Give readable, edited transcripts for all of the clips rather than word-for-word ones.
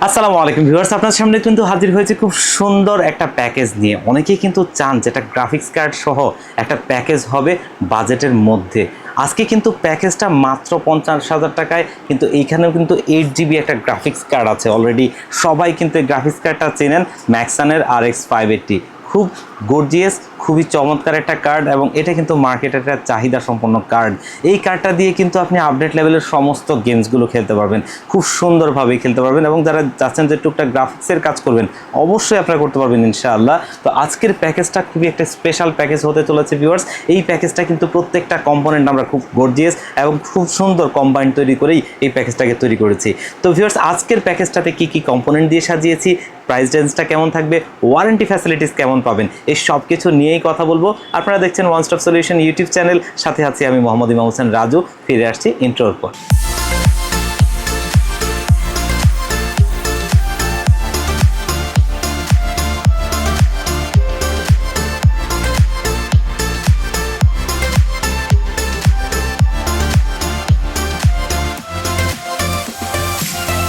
আসসালামু আলাইকুম ভিউয়ার্স, আপনার সামনে কিন্তু হাজির হয়েছে খুব সুন্দর একটা প্যাকেজ নিয়ে। অনেকেই কিন্তু চান যেটা গ্রাফিক্স কার্ড সহ একটা প্যাকেজ হবে বাজেটের মধ্যে। আজকে কিন্তু প্যাকেজটা মাত্র 50,000 টাকায়, কিন্তু এইখানেও কিন্তু 8GB একটা গ্রাফিক্স কার্ড আছে। অলরেডি সবাই কিন্তু এই গ্রাফিক্স কার্ডটা চেনেন, ম্যাক্সানের RX 580। খুব গর্জিয়াস, খুবই চমৎকার একটা কার্ড এবং এটা কিন্তু মার্কেটের একটা চাহিদা সম্পন্ন কার্ড। এই কার্ডটা দিয়ে কিন্তু আপনি আপডেট লেভেলের সমস্ত গেমসগুলো খেলতে পারবেন, খুব সুন্দরভাবে খেলতে পারবেন। এবং যারা চাচ্ছেন যে টুকটাক গ্রাফিক্সের কাজ করবেন, অবশ্যই আপনারা করতে পারবেন ইনশাআল্লাহ। তো আজকের প্যাকেজটা খুবই একটা স্পেশাল প্যাকেজ হতে চলেছে ভিউয়ার্স। এই প্যাকেজটা কিন্তু প্রত্যেকটা কম্পোনেন্ট আমরা খুব গর্জিয়াস এবং খুব সুন্দর কম্বাইন তৈরি করেই এই প্যাকেজটাকে তৈরি করেছি। তো ভিউয়ার্স, আজকের প্যাকেজটাতে কি কি কম্পোনেন্ট দিয়ে সাজিয়েছি, প্রাইস রেঞ্জটা কেমন থাকবে, ওয়ারেন্টি ফ্যাসিলিটিস কেমন পাবেন, এই সব কিছু নিয়েই কথা বলবো। আপনারা দেখছেন one stop solution YouTube channel, সাথে আছি আমি মোহাম্মদ ইমাম হোসেন রাজু। ফিরে আসছি ইন্ট্রোর পর।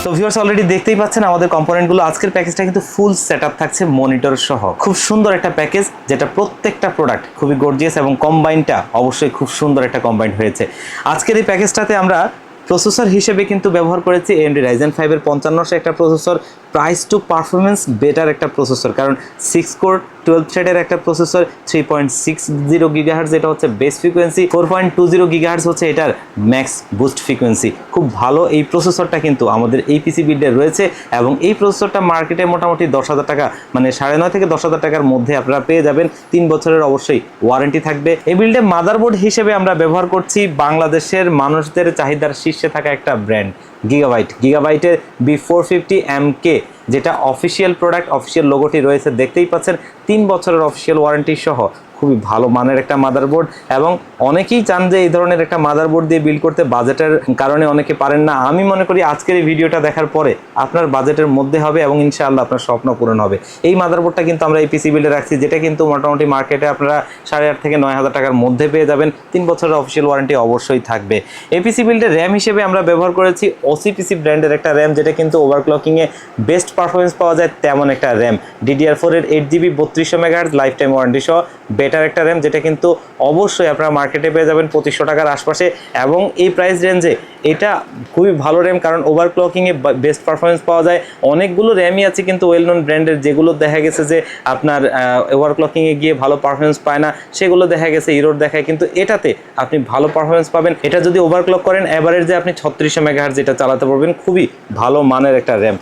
তো ভিউয়ার্স, অলরেডি দেখতেই পাচ্ছেন আমাদের কম্পোনেন্টগুলো। আজকের প্যাকেজটা কিন্তু ফুল সেটআপ থাকছে মনিটর সহ। খুব সুন্দর একটা প্যাকেজ, যেটা প্রত্যেকটা প্রোডাক্ট খুবই গর্জিয়াস এবং কম্বাইনটা অবশ্যই খুব সুন্দর একটা কম্বাইন হয়েছে। আজকের এই প্যাকেজটাতে আমরা প্রসেসর হিসেবে কিন্তু ব্যবহার করেছি AMD Ryzen 5 5500 একটা processor. Price to performance better একটা প্রসেসর, কারণ 6 কোর 12 থ্রেডের একটা প্রসেসর। 3.60 GHz এটা হচ্ছে বেস ফ্রিকোয়েন্সি, 4.20 GHz হচ্ছে এটার ম্যাক্স বুস্ট ফ্রিকোয়েন্সি। খুব ভালো এই প্রসেসরটা কিন্তু আমাদের এই পিসি বিল্ডে রয়েছে এবং এই প্রসেসরটা মার্কেটে মোটামুটি 10,000 টাকা, মানে 9.5 থেকে 10,000 টাকার মধ্যে আপনারা পেয়ে যাবেন। 3 বছরের অবশ্যই ওয়ারেন্টি থাকবে। এই বিল্ডে মাদারবোর্ড হিসেবে আমরা ব্যবহার করছি বাংলাদেশের মানুষদের চাহিদার শীর্ষে থাকা একটা ব্র্যান্ড গিগাবাইটের B450MK, যেটা অফিসিয়াল প্রোডাক্ট, অফিসিয়াল লোগোটি রয়েছে দেখতেই পাচ্ছেন। 3 বছরের অফিসিয়াল ওয়ারেন্টি সহ খুবই ভালো মানের একটা মাদারবোর্ড। এবং অনেকেই চান যে এই ধরনের একটা মাদারবোর্ড দিয়ে বিল্ড করতে, বাজেটের কারণে অনেকে পারেন না। আমি মনে করি আজকের এই ভিডিওটা দেখার পরে আপনার বাজেটের মধ্যে হবে এবং ইনশাআল্লাহ আপনার স্বপ্ন পূরণ হবে। এই মাদারবোর্ডটা কিন্তু আমরা এই পিসি বিল্ডে রাখছি, যেটা কিন্তু মোটামুটি মার্কেটে আপনারা 8,500 থেকে 9,000 টাকার মধ্যে পেয়ে যাবেন। 3 বছরের অফিসিয়াল ওয়ারেন্টি অবশ্যই থাকবে। এই পিসি বিল্ডের র্যাম হিসেবে আমরা ব্যবহার করেছি OCPC ব্র্যান্ডের একটা র্যাম, যেটা কিন্তু ওভারক্লকিংয়ে বেস্ট পারফরমেন্স পাওয়া যায় তেমন একটা র্যাম। DDR4 এর 8GB 3200 MHz life time warranty সহ বেটার একটা র্যাম, যেটা কিন্তু অবশ্যই আপনারা মার্কেটে পেয়ে যাবেন 2500 টাকার আশপাশে। এবং এই প্রাইস রেঞ্জে এটা খুবই ভালো র্যাম, কারণ ওভারক্লকিংয়ে বেস্ট পারফরমেন্স পাওয়া যায়। অনেকগুলো র্যামই আছে কিন্তু ওয়েল নোন ব্র্যান্ডের, যেগুলো দেখা গেছে যে আপনার ওভারক্লকিংয়ে গিয়ে ভালো পারফরমেন্স পায় না, সেগুলো দেখা গেছে ইরোর দেখায়। কিন্তু এটাতে আপনি ভালো পারফরমেন্স পাবেন। এটা যদি ওভারক্লক করেন এভারেজ যে আপনি 3600 MHz যেটা চালাতে পারবেন, খুবই ভালো মানের একটা র্যাম।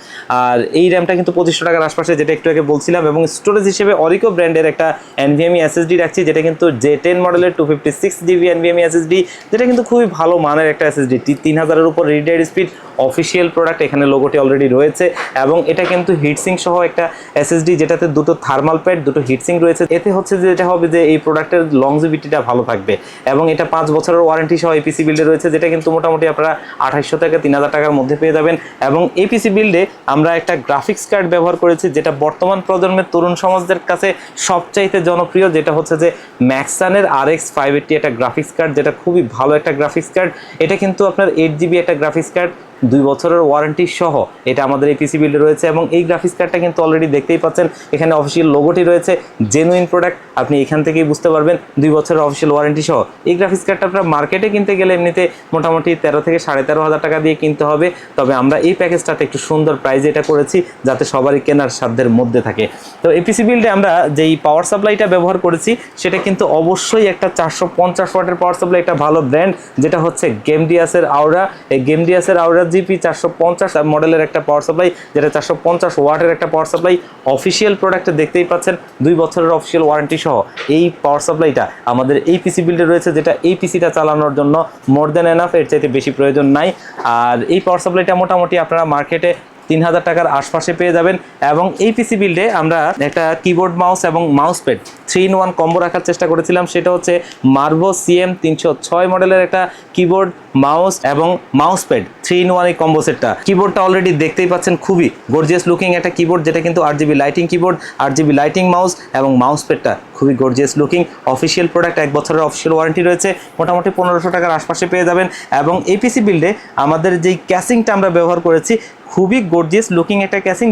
আর এই র্যামটা কিন্তু 2500 টাকার আশপাশে, যেটা একটু আগে বলছিলাম। এবং স্টোরেজ হিসেবে অরিকো ব্র্যান্ডের একটা NVMe SSD রাখছি, যেটা কিন্তু J10 মডেলের 256GB NVMe SSD, যেটা কিন্তু খুবই ভালো মানের একটা SSD। 3000-এর উপর read write speed, official product, এখানে লোগোটি অলরেডি রয়েছে। এবং এটা কিন্তু হিটসিং সহ একটা SSD, যেটাতে দুটো থার্মাল প্যাড, দুটো হিটসিং রয়েছে। এতে হচ্ছে যে এটা হবে যে এই প্রোডাক্টের লংজিভিটিটা ভালো থাকবে। এবং এটা 5 বছরের ওয়ারেন্টি সহ এই পিসি বিল্ডে রয়েছে, যেটা কিন্তু মোটামুটি আপনারা 2800 থেকে 3000 টাকার মধ্যে পেয়ে যাবেন। এবং এই পিসি বিল্ডে আমরা একটা গ্রাফিক্স কার্ড ব্যবহার করেছি, যেটা বর্তমান প্রজন্মের তরুণ সমাজদের কাছে সবচাইতে জনপ্রিয়, যেটা হচ্ছে যে ম্যাক্সানের RX 580 একটা গ্রাফিক্স কার্ড, যেটা খুবই ভালো একটা গ্রাফিক্স কার্ড। এটা কিন্তু আপনার 8GB একটা গ্রাফিক্স কার্ড, 2 বছরের ওয়ারেন্টি সহ এটা আমাদের এই পিসি বিল্ডে রয়েছে। এবং এই গ্রাফিক্স কার্ডটা কিন্তু অলরেডি দেখতেই পাচ্ছেন, এখানে অফিসিয়াল লোগোটি রয়েছে, জেনুইন প্রোডাক্ট, আপনি এখান থেকেই বুঝতে পারবেন। 2 বছরের অফিসিয়াল ওয়ারেন্টি সহ এই গ্রাফিক্স কার্ডটা আপনারা মার্কেটে কিনতে গেলে এমনিতে মোটামুটি 13 থেকে 13,500 টাকা দিয়ে কিনতে হবে। তবে আমরা এই প্যাকেজটাতে একটু সুন্দর প্রাইজে এটা করেছি, যাতে সবারই কেনার সাধ্যের মধ্যে থাকে। তো এই পিসি বিল্ডে আমরা যেই পাওয়ার সাপ্লাইটা ব্যবহার করেছি, সেটা কিন্তু অবশ্যই একটা 450 ওয়াটের পাওয়ার সাপ্লাই, একটা ভালো ব্র্যান্ড, যেটা হচ্ছে গেমডিয়াসের আওরা। এই গেমডিয়াসের আওরা GP 450 মডেলের একটা পাওয়ার সাপ্লাই, যেটা 450 ওয়াটের একটা পাওয়ার সাপ্লাই। অফিসিয়াল প্রোডাক্টে দেখতেই পাচ্ছেন 2 বছরের অফিসিয়াল ওয়ারেন্টি সহ এই পাওয়ার সাপ্লাইটা আমাদের এই পিসি বিল্ডে রয়েছে, যেটা এই পিসিটা চালানোর জন্য মোর দ্যান এনাফ, এর চাইতে বেশি প্রয়োজন নাই। আর এই পাওয়ার সাপ্লাইটা মোটামুটি আপনারা মার্কেটে 3000 টাকার আশপাশে পেয়ে যাবেন। এবং এই পিসি বিল্ডে আমরা একটা কিবোর্ড মাউস এবং মাউস প্যাড 3-in-1 কম্বো রাখার চেষ্টা করেছিলাম। সেটা হচ্ছে মার্ভো CM306 মডেলের একটা কিবোর্ড, মাউস এবং মাউস প্যাড 3-in-1 এই কম্বো সেটটা। কিবোর্ডটা অলরেডি দেখতেই পাচ্ছেন, খুবই গর্জিয়াস লুকিং একটা কিবোর্ড, যেটা কিন্তু RGB lighting keyboard, RGB lighting mouse এবং মাউস প্যাডটা খুবই গর্জিয়াস লুকিং। অফিসিয়াল প্রোডাক্ট, 1 বছরের অফিসিয়াল ওয়ারেন্টি রয়েছে, মোটামুটি 1500 টাকার আশপাশে পেয়ে যাবেন। এবং এই পিসি বিল্ডে আমাদের যেই ক্যাসিংটা আমরা ব্যবহার করেছি, খুবই গর্জিয়াস লুকিং একটা ক্যাসিং,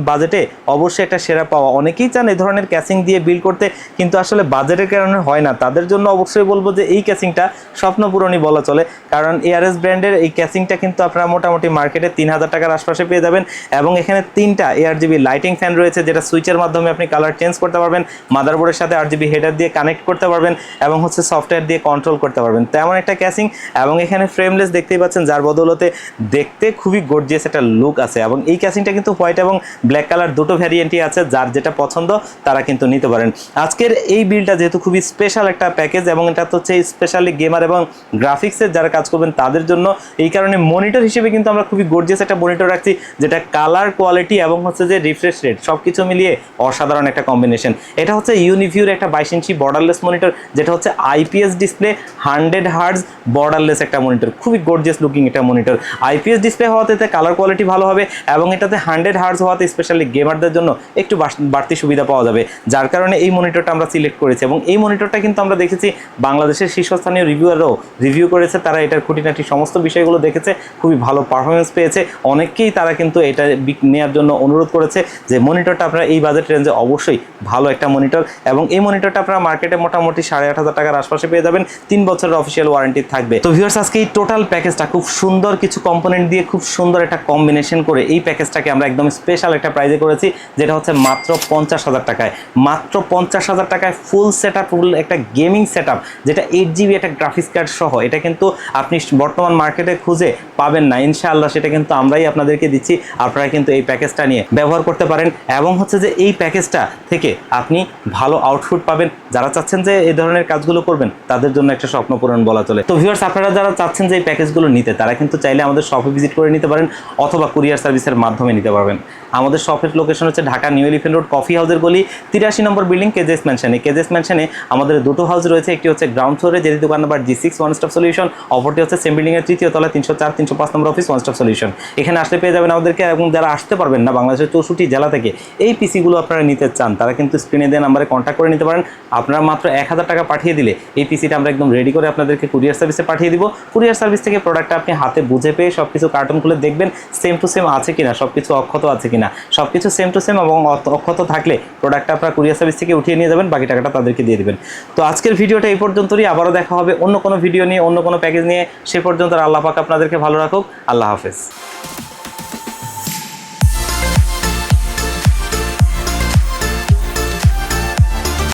বাজেটে অবশ্যই একটা সেরা পাওয়া। অনেকেই চান এই ধরনের ক্যাসিং দিয়ে বিল্ড করতে, কিন্তু আসলে বাজেটের কারণে হয় না। তাদের জন্য অবশ্যই বলবো যে এই ক্যাসিংটা স্বপ্নপূরণই বলা চলে, কারণ এআরএস ব্র্যান্ডের এই ক্যাসিংটা কিন্তু আপনারা মোটামুটি মার্কেটে 3000 টাকার আশপাশে পেয়ে যাবেন। এবং এখানে 3টা ARGB লাইটিং ফ্যান রয়েছে, যেটা সুইচের মাধ্যমে আপনি কালার চেঞ্জ করতে পারবেন, মাদারবোর্ডের সাথে RGB হেডার দিয়ে কানেক্ট করতে পারবেন এবং হচ্ছে সফটওয়্যার দিয়ে কন্ট্রোল করতে পারবেন। তেমন একটা ক্যাসিং। এবং এখানে ফ্রেমলেস দেখতেই পাচ্ছেন, যার বদৌলতে দেখতে খুবই গর্জিয়াস একটা লুক আছে। এবং এই ক্যাসিংটা কিন্তু হোয়াইট এবং ব্ল্যাক কালার দুটো ভ্যারিয়েন্টই আছে, যার যেটা পছন্দ তারা কিন্তু নিতে পারেন। আজকের এই বিলটা যেহেতু খুবই স্পেশাল একটা প্যাকেজ, এবং এটা তো হচ্ছে স্পেশালি গেমার এবং গ্রাফিক্সের যারা কাজ করবেন তাদের জন্য, এই কারণে মনিটর হিসেবে কিন্তু আমরা খুবই গর্জিয়াস একটা মনিটর রাখছি, যেটা কালার কোয়ালিটি এবং হচ্ছে যে রিফ্রেশ রেট সব কিছু মিলিয়ে অসাধারণ একটা কম্বিনেশন। এটা হচ্ছে ইউনিভিউর একটা 22 ইঞ্চি বর্ডারলেস মনিটর, যেটা হচ্ছে IPS ডিসপ্লে 100 হার্টজ বর্ডারলেস একটা মনিটর। খুবই গর্জিয়াস লুকিং একটা মনিটর। IPS ডিসপ্লে হওয়াতে কালার কোয়ালিটি ভালো হবে, এবং এটাতে 100 হার্টজ হওয়াতে স্পেশালি গেমারদের জন্য একটু বাড়তি সুবিধা পাওয়া যাবে, যার কারণে এই মনিটরটা আমরা সিলেক্ট করেছি। এবং এই মনিটরটা কিন্তু আমরা দেখেছি বাংলাদেশের শীর্ষস্থানীয় রিভিউয়াররাও রিভিউ করেছে, তারা এটার খুঁটিনাটি সমস্ত বিষয়গুলো দেখেছে, খুবই ভালো পারফরমেন্স পেয়েছে। অনেকেই তারা কিন্তু এটা নেওয়ার জন্য অনুরোধ করেছে যে মনিটরটা আপনারা এই বাজেট রেঞ্জে অবশ্যই ভালো একটা মনিটর। এবং এই মনিটরটা আপনারা মার্কেটে মোটামুটি 8500 টাকার আশপাশে পেয়ে যাবেন, 3 বছরের অফিসিয়াল ওয়ারেন্টি থাকবে। তো ভিউয়ার্স, আজকে এই টোটাল প্যাকেজটা খুব সুন্দর কিছু কম্পোনেন্ট দিয়ে খুব সুন্দর একটা কম্বিনেশন করে এই প্যাকেজটাকে আমরা একদম স্পেশাল একটা প্রাইজে করেছি, যেটা হচ্ছে মাত্র 50,000 টাকায়। মাত্র 50,000 টাকায় ফুল সেট আপ, ফুল একটা গেমিং সেট আপ, যেটা 8GB একটা গ্রাফিক্স কার্ড সহ। এটা কিন্তু আপনি বর্তমান মার্কেটে খুঁজে পাবেন না, ইনশাআল্লাহ সেটা কিন্তু আমরাই আপনাদেরকে দিচ্ছি। আপনারা কিন্তু এই প্যাকেজটা নিয়ে ব্যবহার করতে পারেন, এবং হচ্ছে যে এই প্যাকেজটা থেকে আপনি ভালো আউটপুট পাবেন। যারা চাচ্ছেন যে এই ধরনের কাজগুলো করবেন, তাদের জন্য একটা স্বপ্ন পূরণ বলা চলে। তো ভিউয়ার্স, আপনারা যারা চাচ্ছেন যে এই প্যাকেজগুলো নিতে, তারা কিন্তু চাইলে আমাদের শপে ভিজিট করে নিতে পারেন, অথবা কুরিয়ার সার্ভিসের মাধ্যমে নিতে পারবেন। আমাদের শপের লোকেশন হচ্ছে Dhaka new elephant road, coffee হাউসের গলি, 83 নম্বর বিল্ডিং, কেজেস ম্যানশনে। কেজেস ম্যানশনে আমাদের দুটো হাউস রয়েছে, একটি হচ্ছে গ্রাউন্ড ফ্লোরে, যেটি দোকান number G6 one stop solution, অপরটি হচ্ছে সেম বিল্ডিং এর 3য় তলায় 304 305 নম্বর অফিস, ওয়ান স্টপ সলিউশন। এখানে আসলে পেয়ে যাবেন আমাদেরকে। এবং যারা আসতে পারবেন না, বাংলাদেশের 64 জেলা থেকে এই পিসিগুলো আপনারা নিতে চান, তারা কিন্তু স্ক্রিনে দেওয়া নাম্বারে কন্ট্যাক্ট করে নিতে পারেন। আপনারা মাত্র 1000 টাকা পাঠিয়ে দিলে এই পিসিটা আমরা একদম রেডি করে আপনাদেরকে কুরিয়ার সার্ভিসে পাঠিয়ে দিব। কুরিয়ার সার্ভিস থেকে প্রোডাক্টটা আপনি হাতে বুঝে পেয়ে সব কিছু কার্টুন খুলে দেখবেন সেম টু সেম আছে কিনা, সব কিছু অক্ষত আছে কিনা। সব কিছু সেম টু সেম এবং অক্ষত থাকলে প্রোডাক্টটা আপনারা কুরিয়ার সার্ভিস থেকে উঠিয়ে নিয়ে যাবেন, বাকি টাকাটা তাদেরকে দিয়ে দেবেন। তো আজকের ভিডিওটা এই পর্যন্তই। আবারও দেখা হবে অন্য কোনো ভিডিও নিয়ে, অন্য কোনো প্যাকেজ নিয়ে। সে পর্যন্ত আল্লাহ পাক আপনাদেরকে ভালো রাখুক। আল্লাহ হাফেজ।